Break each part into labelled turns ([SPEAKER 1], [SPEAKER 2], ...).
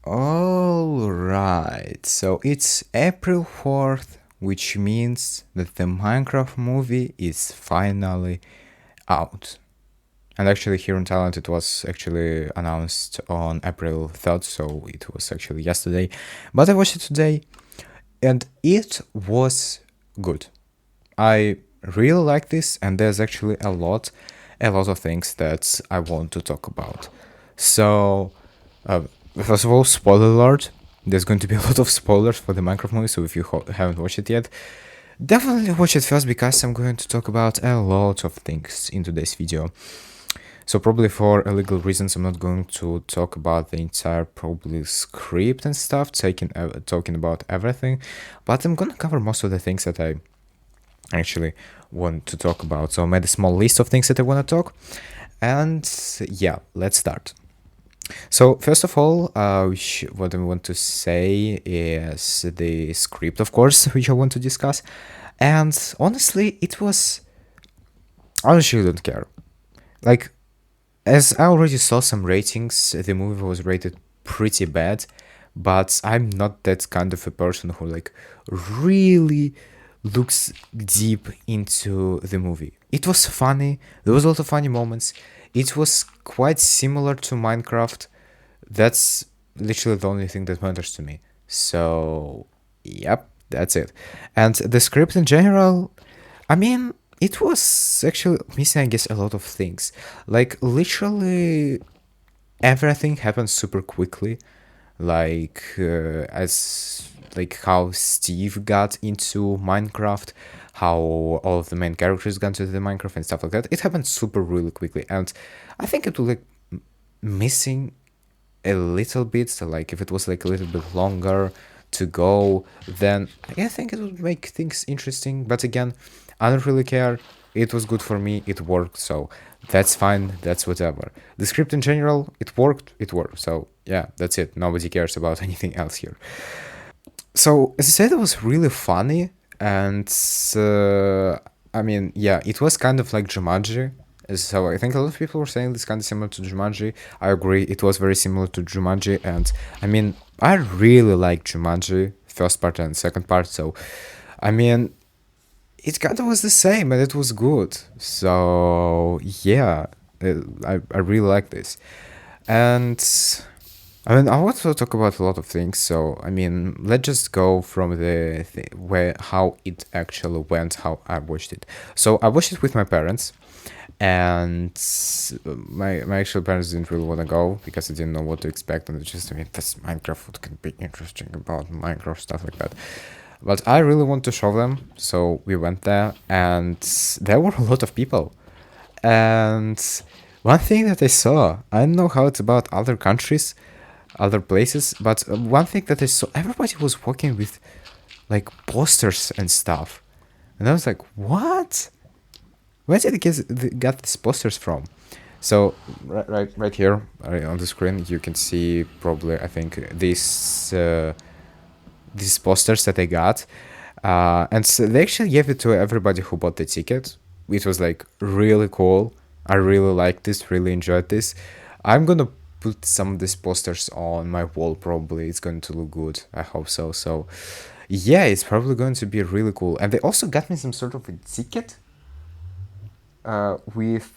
[SPEAKER 1] Alright, so it's April 4th, which means that the Minecraft movie is finally out. And actually, here in Thailand, it was actually announced on April 3rd, so it was actually yesterday. But I watched it today, and it was good. I really like this, and there's actually a lot of things that I want to talk about. So, uh, first of all, spoiler alert. There's going to be a lot of spoilers for the Minecraft movie, so if you haven't watched it yet, definitely watch it first because I'm going to talk about a lot of things in today's video. So probably for illegal reasons, I'm not going to talk about the entire probably script and stuff, talking about everything, but I'm gonna cover most of the things that I actually want to talk about. So I made a small list of things that I want to talk, and yeah, let's start. So first of all, what I want to say is the script, of course, which I want to discuss. And honestly, I actually don't care. Like, as I already saw some ratings, the movie was rated pretty bad, but I'm not that kind of a person who like really looks deep into the movie. It was funny. There was a lot of funny moments. It was quite similar to Minecraft. That's literally the only thing that matters to me. So, yep, that's it. And the script in general, I mean, it was actually missing, I guess, a lot of things. Like, literally, everything happened super quickly. As like how Steve got into Minecraft, how all of the main characters got into the Minecraft and stuff like that. It happened super really quickly, and I think it was like missing a little bit. So like if it was like a little bit longer to go, then I think it would make things interesting. But again, I don't really care. It was good for me. It worked, so that's fine. That's whatever. The script in general, it worked. It worked. So yeah, that's it. Nobody cares about anything else here. So as I said, it was really funny, and I mean, yeah, it was kind of like Jumanji. So I think a lot of people were saying it's kind of similar to Jumanji. I agree, it was very similar to Jumanji, and I mean, I really like Jumanji first part and second part. So, I mean, it kind of was the same, and it was good. So yeah, I really like this, and I mean, I want to talk about a lot of things. So, I mean, let's just go from where how it actually went, how I watched it. So, I watched it with my parents, and my actual parents didn't really want to go because they didn't know what to expect, and they just, I mean, that's Minecraft. What can be interesting about Minecraft stuff like that? But I really want to show them, so we went there, and there were a lot of people. And one thing that I saw, I don't know how it's about other countries, other places, but one thing that I saw, everybody was walking with like posters and stuff. And I was like, what? Where did they get these posters from? So right here on the screen, you can see probably I think these posters that I got, and so they actually gave it to everybody who bought the ticket. It was like really cool. I really liked this, really enjoyed this. I'm gonna put some of these posters on my wall. Probably it's going to look good. I hope so. So yeah, it's probably going to be really cool. And they also got me some sort of a ticket with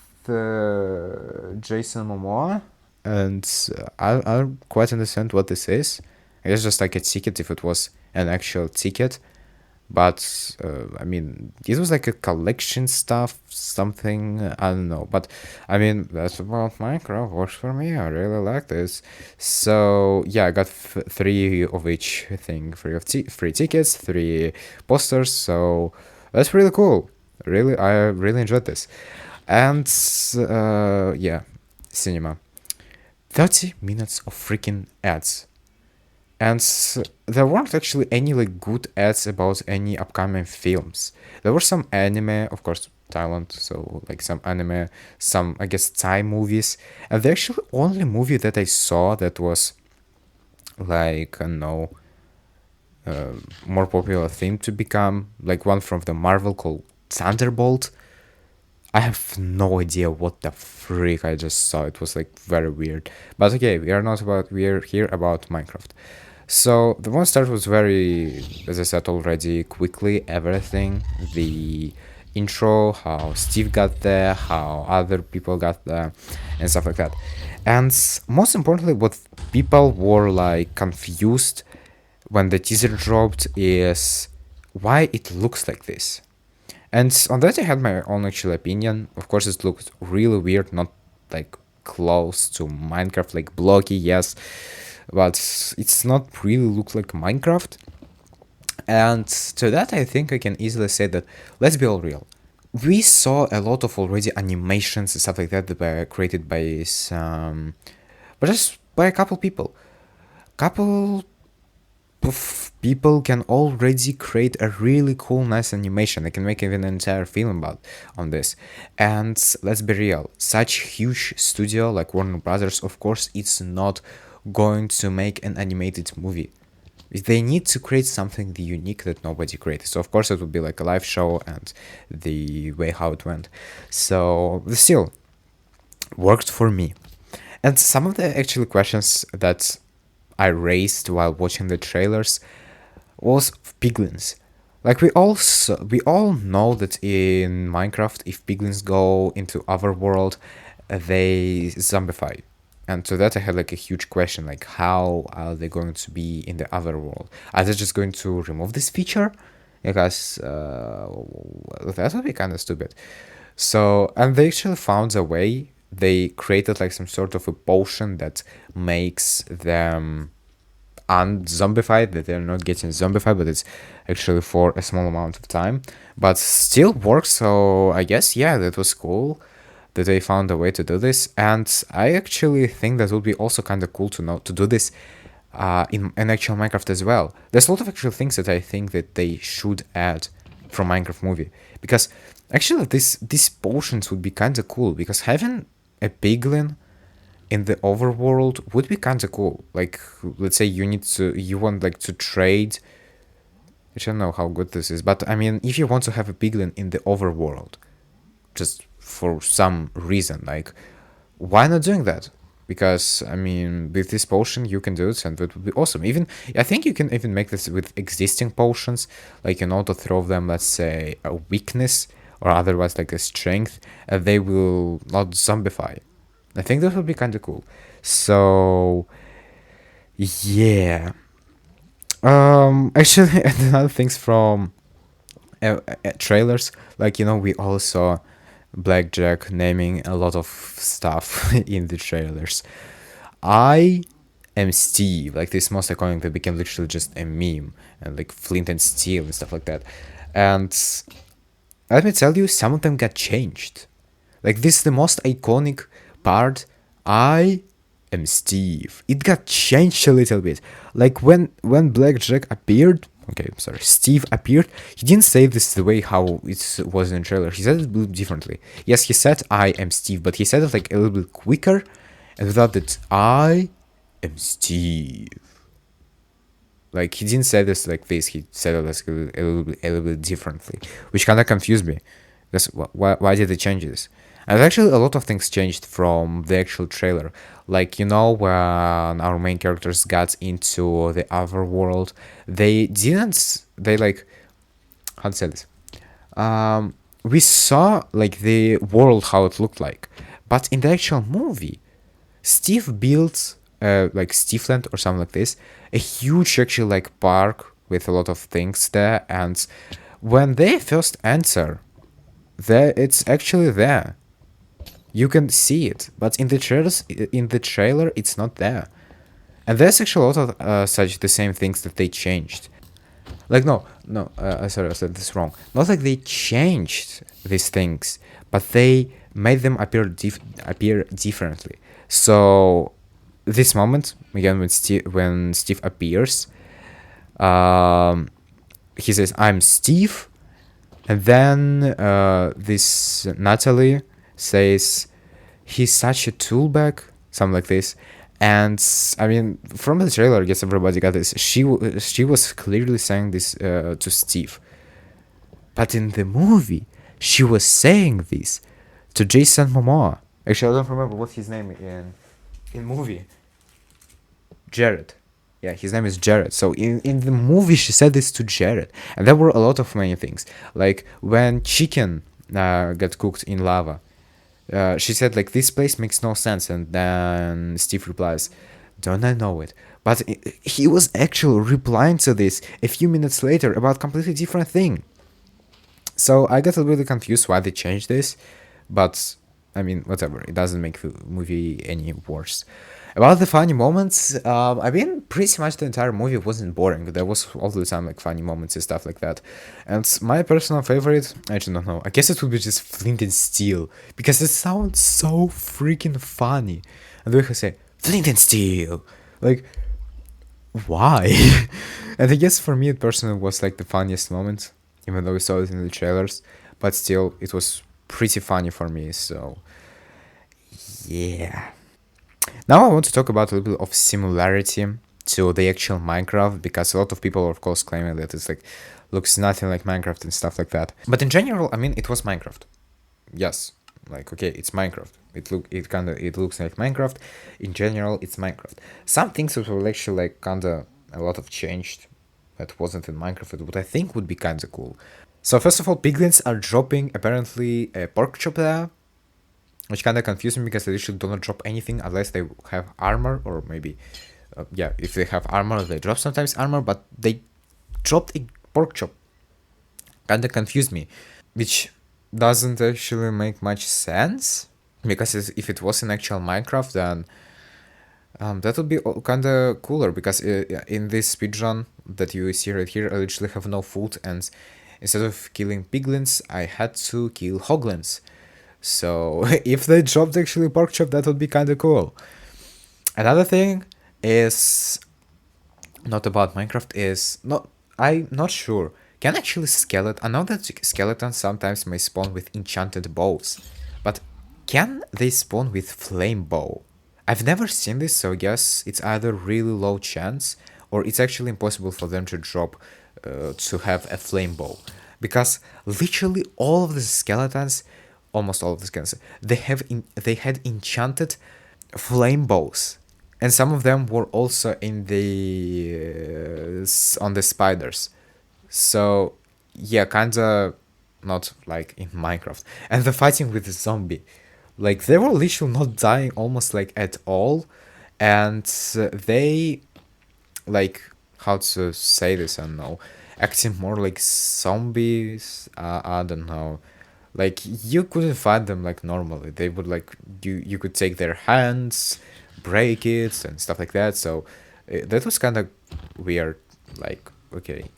[SPEAKER 1] Jason Momoa, and I don't quite understand what this is. I guess just like a ticket if it was an actual ticket, but I mean it was like a collection stuff, something I don't know. But I mean that's about Minecraft. Works for me. I really like this. So yeah, I got three of each thing, free tickets, three posters. So that's really cool. Really, I really enjoyed this. And yeah, cinema. 30 minutes of freaking ads. And there weren't actually any like good ads about any upcoming films. There were some anime, of course, Thailand, so like some anime, some I guess Thai movies. And the actually only movie that I saw that was like I don't know more popular theme to become like one from the Marvel called Thunderbolt. I have no idea what the freak I just saw. It was like very weird. But okay, we are here about Minecraft. So the monster was very, as I said already, quickly everything. The intro, how Steve got there, how other people got there, and stuff like that. And most importantly, what people were like confused when the teaser dropped is why it looks like this. And on that, I had my own actual opinion. Of course, it looked really weird, not like close to Minecraft, like blocky, yes, but it's not really look like Minecraft. And to that, I think I can easily say that, let's be all real. We saw a lot of already animations and stuff like that that were created by some, but just by a couple people. Couple people can already create a really cool, nice animation. They can make even an entire film about on this. And let's be real, such huge studio like Warner Brothers, of course, it's not going to make an animated movie. They need to create something unique that nobody created. So of course it would be like a live show and the way how it went. So still worked for me. And some of the actual questions that I raised while watching the trailers was piglins. Like we all know that in Minecraft, if piglins go into other world, they zombify. And to that I had like a huge question, like how are they going to be in the other world? Are they just going to remove this feature? Because that would be kind of stupid. So, and they actually found a way. They created like some sort of a potion that makes them unzombified, that they're not getting zombified, but it's actually for a small amount of time, but still works. So I guess, yeah, that was cool that they found a way to do this. And I actually think that would be also kind of cool to know to do this in an actual Minecraft as well. There's a lot of actual things that I think that they should add from Minecraft movie, because actually these potions would be kind of cool, because having a piglin in the overworld would be kind of cool. Like, let's say you want like to trade. I don't know how good this is, but I mean, if you want to have a piglin in the overworld, just for some reason, like, why not doing that? Because I mean, with this potion you can do it, and that would be awesome. Even I think you can even make this with existing potions, like you know, to throw them, let's say, a weakness or otherwise like a strength, and they will not zombify. I think that would be kind of cool. So yeah. Actually, another things from trailers, like you know, we all saw Blackjack naming a lot of stuff in the trailers. I am Steve, like this most iconic that became literally just a meme, and like Flint and Steel and stuff like that. And let me tell you, some of them got changed. Like this is the most iconic part. I am Steve. It got changed a little bit. Like when Blackjack appeared, okay, sorry, Steve appeared, he didn't say this the way how it was in the trailer. He said it a little differently. Yes, he said I am Steve, but he said it like a little bit quicker, and without that I am Steve. Like he didn't say this like this. He said it like a little bit differently, which kind of confused me. Because why did they change this? And actually, a lot of things changed from the actual trailer. Like you know, when our main characters got into the other world, they didn't. They like how to say this. We saw like the world how it looked like, but in the actual movie, Steve built like Steveland or something like this, a huge actually like park with a lot of things there, and when they first enter, there it's actually there. You can see it, but in the trailer, it's not there. And there's actually a lot of such the same things that they changed. Like sorry, I said this wrong. Not like they changed these things, but they made them appear differently. So this moment again when Steve appears, he says I'm Steve, and then this Natalie says he's such a tool bag, something like this. And I mean, from the trailer, I guess everybody got this. She was clearly saying this to Steve, but in the movie, she was saying this to Jason Momoa. Actually, I don't remember what's his name in movie. Jared. Yeah, his name is Jared. So in the movie, she said this to Jared, and there were a lot of many things, like when chicken got cooked in lava. She said like this place makes no sense, and then Steve replies, "Don't I know it?" But he was actually replying to this a few minutes later about completely different thing. So I got a little confused why they changed this, but I mean, whatever. It doesn't make the movie any worse. About the funny moments, I mean, pretty much the entire movie wasn't boring. There was all the time like funny moments and stuff like that. And my personal favorite, I don't know. I guess it would be just Flint and Steel because it sounds so freaking funny. And the way I say Flint and Steel, like why? And I guess for me, it personally was like the funniest moment, even though we saw it in the trailers. But still, it was pretty funny for me. So yeah. Now I want to talk about a little bit of similarity to the actual Minecraft because a lot of people are of course claiming that it's like looks nothing like Minecraft and stuff like that. But in general, I mean, it was Minecraft. Yes, like okay, it's Minecraft. It looks like Minecraft. In general, it's Minecraft. Some things that were actually like kinda a lot of changed that wasn't in Minecraft, what I think would be kinda cool. So first of all, piglins are dropping apparently a pork chop there, which kind of confused me because they usually do not drop anything unless they have armor, or maybe, yeah, if they have armor, they drop sometimes armor, but they dropped a pork chop. Kind of confused me, which doesn't actually make much sense because if it was in actual Minecraft, then that would be kind of cooler because in this speedrun that you see right here, I literally have no food, and instead of killing piglins, I had to kill hoglins. So if they dropped actually pork chop, that would be kind of cool. Another thing is not about Minecraft is not I'm not sure. Can actually skeleton? I know that skeletons sometimes may spawn with enchanted bows, but can they spawn with flame bow? I've never seen this, so I guess it's either really low chance or it's actually impossible for them to drop to have a flame bow, because literally all of the skeletons, almost all of the skeletons, they had enchanted flame bows, and some of them were also in the on the spiders. So yeah, kinda not like in Minecraft. And the fighting with the zombie, like they were literally not dying almost like at all, and they like, how to say this, I don't know, acting more like zombies. I don't know, like you couldn't find them like normally. They would like you could take their hands, break it and stuff like that. So that was kind of weird. Like okay,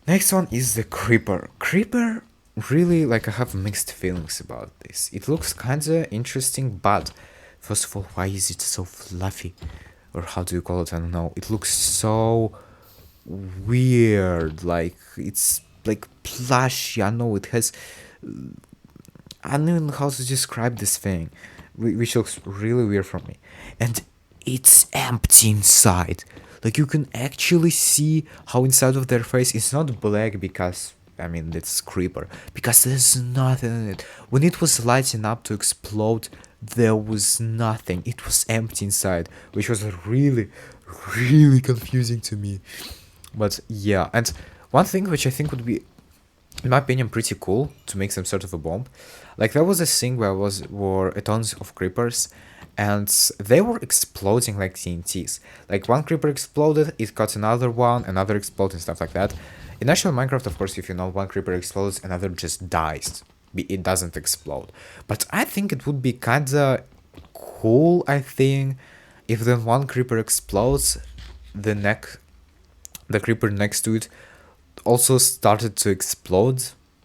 [SPEAKER 1] next one is the creeper. Creeper, really, like I have mixed feelings about this. It looks kinda interesting, but first of all, why is it so fluffy? Or how do you call it? I don't know. It looks so weird. Like it's like plushy. I know it has. I don't even know how to describe this thing, which looks really weird for me. And it's empty inside. Like you can actually see how inside of their face is not black because I mean it's creeper, because there's nothing in it. When it was lighting up to explode, there was nothing. It was empty inside, which was really, really confusing to me. But yeah, and one thing which I think would be, in my opinion, pretty cool to make some sort of a bomb. Like there was a thing where were a tons of creepers, and they were exploding like TNTs. Like one creeper exploded, it caught another one, another exploded, and stuff like that. In actual Minecraft, of course, if you know, one creeper explodes, another just dies. It doesn't explode. But I think it would be kinda cool, I think, if then one creeper explodes, the creeper next to it also started to explode,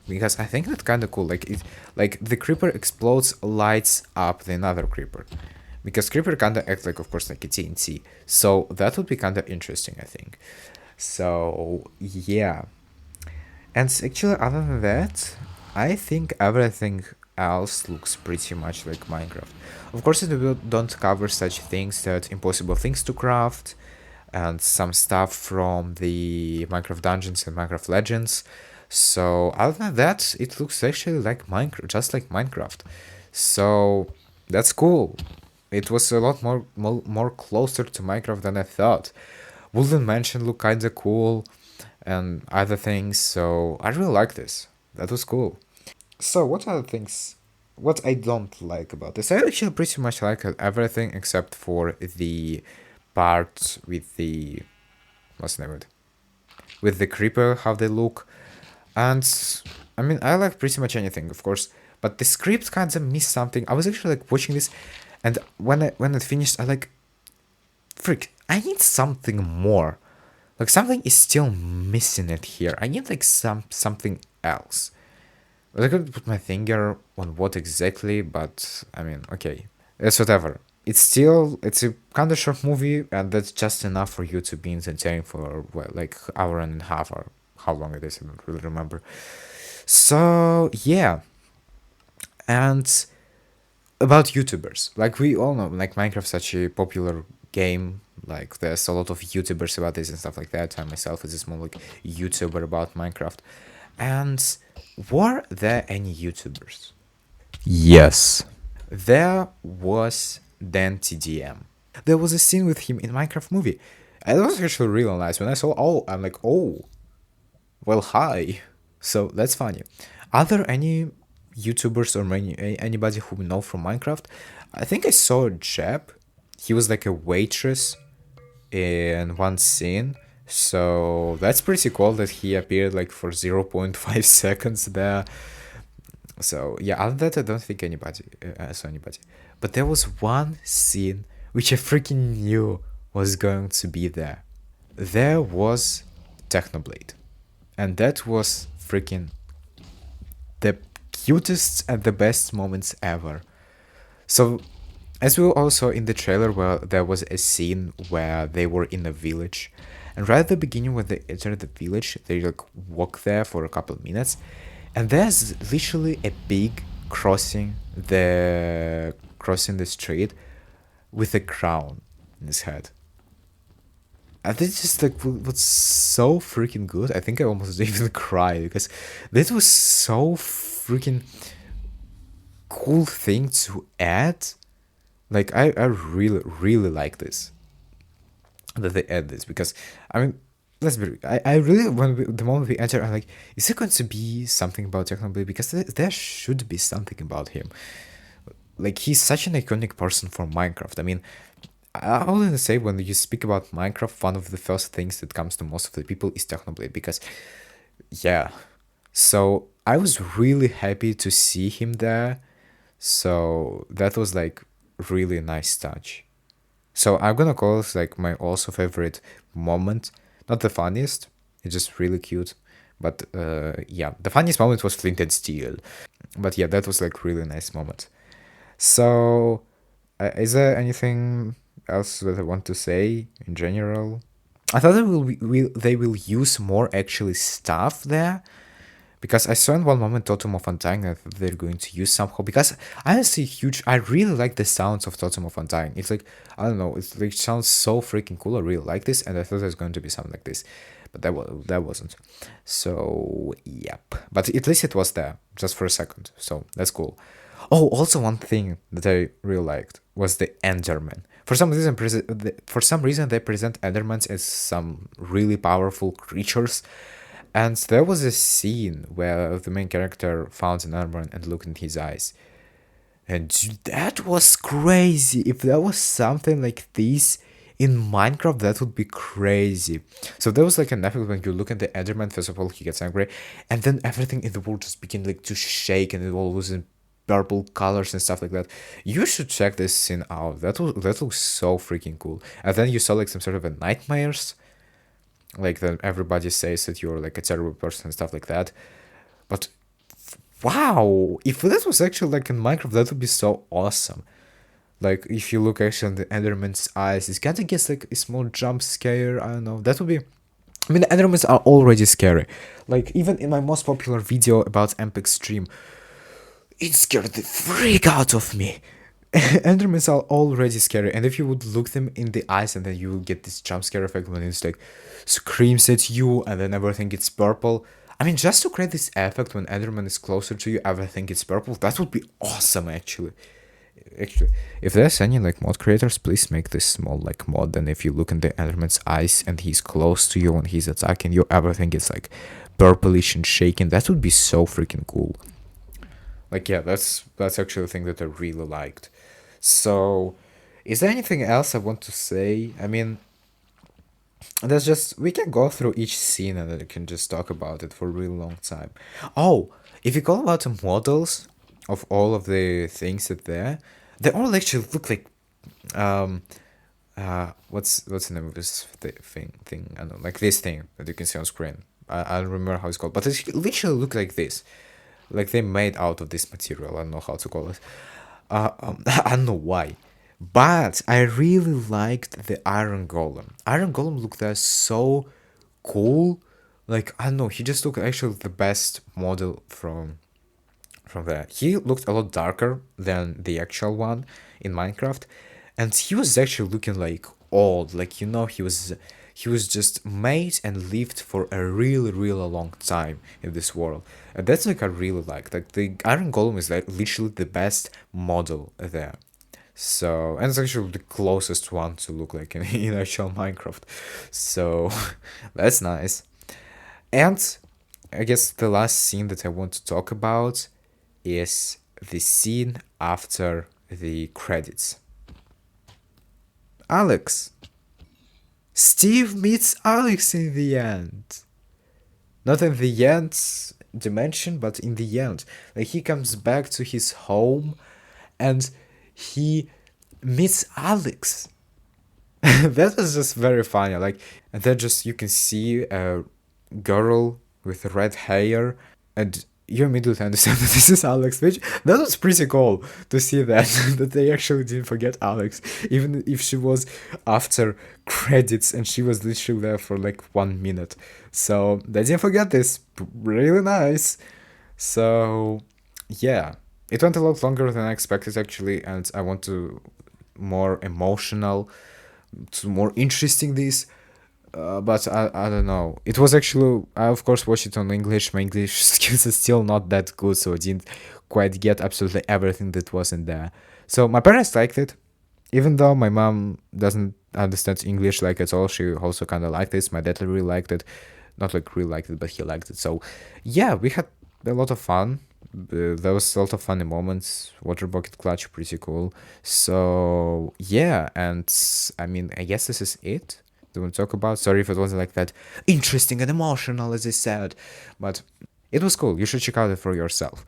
[SPEAKER 1] because I think that's kind of cool. Like it, like the creeper explodes, lights up the another creeper, because creeper kind of acts like, of course, like a TNT. So that would be kind of interesting, I think. So yeah, and actually, other than that, I think everything else looks pretty much like Minecraft. Of course, it will don't cover such things that impossible things to craft, and some stuff from the Minecraft Dungeons and Minecraft Legends. So other than that, it looks actually like Minecraft, just like Minecraft. So that's cool. It was a lot more closer to Minecraft than I thought. Wooden Mansion looked kinda cool, and other things. So I really like this. That was cool. So what are the things? What I don't like about this? I actually pretty much like everything except for the part with the what's the name of it? With the creeper, how they look. And I mean, I like pretty much anything, of course, but the script kind of missed something. I was actually like watching this, and when it finished, I like, freak, I need something more. Like something is still missing it here. I need like something else. I couldn't put my finger on what exactly, but I mean, okay, it's whatever. It's a kind of short movie, and that's just enough for you to be entertained for well, like hour and a half or how long it is. I don't really remember. So yeah, and about YouTubers, like we all know, like Minecraft's such a popular game. Like there's a lot of YouTubers about this and stuff like that. I myself is a small like YouTuber about Minecraft. And were there any YouTubers? Yes. There was Dan TDM. There was a scene with him in Minecraft movie. And it was actually really nice. When I saw, oh, I'm like, oh, well, hi. So that's funny. Are there any YouTubers or anybody who we know from Minecraft? I think I saw Jeb. He was like a waitress in one scene. So that's pretty cool that he appeared like for 0.5 seconds there. So yeah, other than that, I don't think anybody saw anybody. But there was one scene which I freaking knew was going to be there. There was Technoblade, and that was freaking the cutest and the best moments ever. So, as we also in the trailer, where there was a scene where they were in a village, and right at the beginning when they enter the village, they like walk there for a couple of minutes, and there's literally a pig crossing the street with a crown in his head. And this just like was so freaking good. I think I almost even cried because this was so freaking cool thing to add. Like I really like this that they add this because I mean let's be I really the moment we enter I'm like, is it going to be something about Technoblade, because there should be something about him. Like he's such an iconic person for Minecraft. I mean, I always say when you speak about Minecraft, one of the first things that comes to most of the people is Technoblade, because yeah. So I was really happy to see him there. So that was like really nice touch. So I'm gonna call it like my also favorite moment. Not the funniest, it's just really cute. But yeah, the funniest moment was Flint and Steel. But yeah, that was like really nice moment. So is there anything else that I want to say in general? I thought they will use more actually stuff there, because I saw in one moment Totem of Undying that they're going to use somehow, because I honestly I really like the sounds of Totem of Undying. It's like, I don't know, it's like sounds so freaking cool. I really like this, and I thought there's going to be something like this, but that wasn't. So yep, but at least it was there just for a second, so that's cool. Oh, also one thing that I really liked was the Enderman. For some reason they present Endermans as some really powerful creatures, and there was a scene where the main character found an Enderman and looked in his eyes. And that was crazy. If there was something like this in Minecraft, that would be crazy. So there was like an effect when you look at the Enderman, first of all, he gets angry, and then everything in the world just begin like to shake, and it all was in purple colors and stuff like that. You should check this scene out. That looks so freaking cool. And then you saw like some sort of a nightmares, like that everybody says that you're like a terrible person and stuff like that. But wow, if that was actually like in Minecraft, that would be so awesome. Like if you look actually on the Enderman's eyes, it kind of gets like a small jump scare. I don't know. That would be. I mean, the Endermans are already scary. Like even in my most popular video about Empik Stream, it scared the freak out of me. Endermans are already scary, and if you would look them in the eyes, and then you will get this jump scare effect when it's like screams at you, and then everything gets purple. I mean, just to create this effect when Enderman is closer to you, everything is purple. That would be awesome, actually. Actually, if there's any like mod creators, please make this small like mod. And if you look in the Enderman's eyes and he's close to you and he's attacking you, everything is like purplish and shaking. That would be so freaking cool. Like, yeah, that's actually a thing that I really liked. So, is there anything else I want to say? I mean, there's just we can go through each scene and then we can just talk about it for a really long time. Oh, if you go about the models of all of the things that they all actually look like um what's the name of this thing I don't know, like this thing that you can see on screen. I don't remember how it's called, but it literally look like this, like they made out of this material. I don't know how to call it. I don't know why, but I really liked the Iron Golem. Iron Golem looked so cool. Like, I don't know, he just looked actually the best model from there. He looked a lot darker than the actual one in Minecraft, and he was actually looking like old. Like, you know, he was just made and lived for a really really long time in this world, and that's like I really like the Iron Golem is like literally the best model there. So, and it's actually the closest one to look like in actual Minecraft. So that's nice. And I guess the last scene that I want to talk about is the scene after the credits. Alex. Steve meets Alex in the end. Not in the end dimension, but in the end. Like, he comes back to his home and he meets Alex. That was just very funny. Like, and then just you can see a girl with red hair, and you immediately understand that this is Alex. Which that was pretty cool to see that that they actually didn't forget Alex, even if she was after credits and she was literally there for like 1 minute. So they didn't forget this. Really nice. So yeah, it went a lot longer than I expected actually, and I want to more emotional, to more interesting this. But I don't know. It was actually I of course watched it on English. My English skills are still not that good, so I didn't quite get absolutely everything that was in there. So my parents liked it, even though my mom doesn't understand English like at all. She also kind of liked this. My dad really liked it, not like really liked it, but he liked it. So yeah, we had a lot of fun. There was a lot of funny moments. Water bucket clutch, pretty cool. So yeah, and I mean, I guess this is it. Do you want to talk about? Sorry if it wasn't like that interesting and emotional as I said, but it was cool. You should check out it for yourself.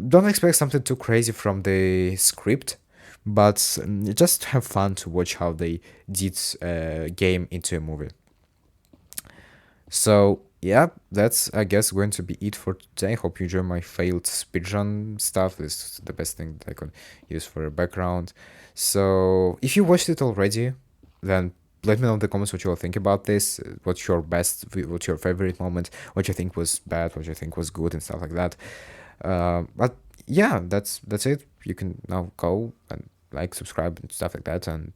[SPEAKER 1] Don't expect something too crazy from the script, but just have fun to watch how they did a game into a movie. So yeah, that's I guess going to be it for today. Hope you enjoy my failed speedrun stuff. This is the best thing that I could use for a background. So if you watched it already, then let me know in the comments what you all think about this. What's your favorite moment? What you think was bad? What you think was good and stuff like that. But yeah, that's it. You can now go and like, subscribe, and stuff like that. And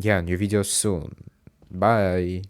[SPEAKER 1] yeah, new videos soon. Bye.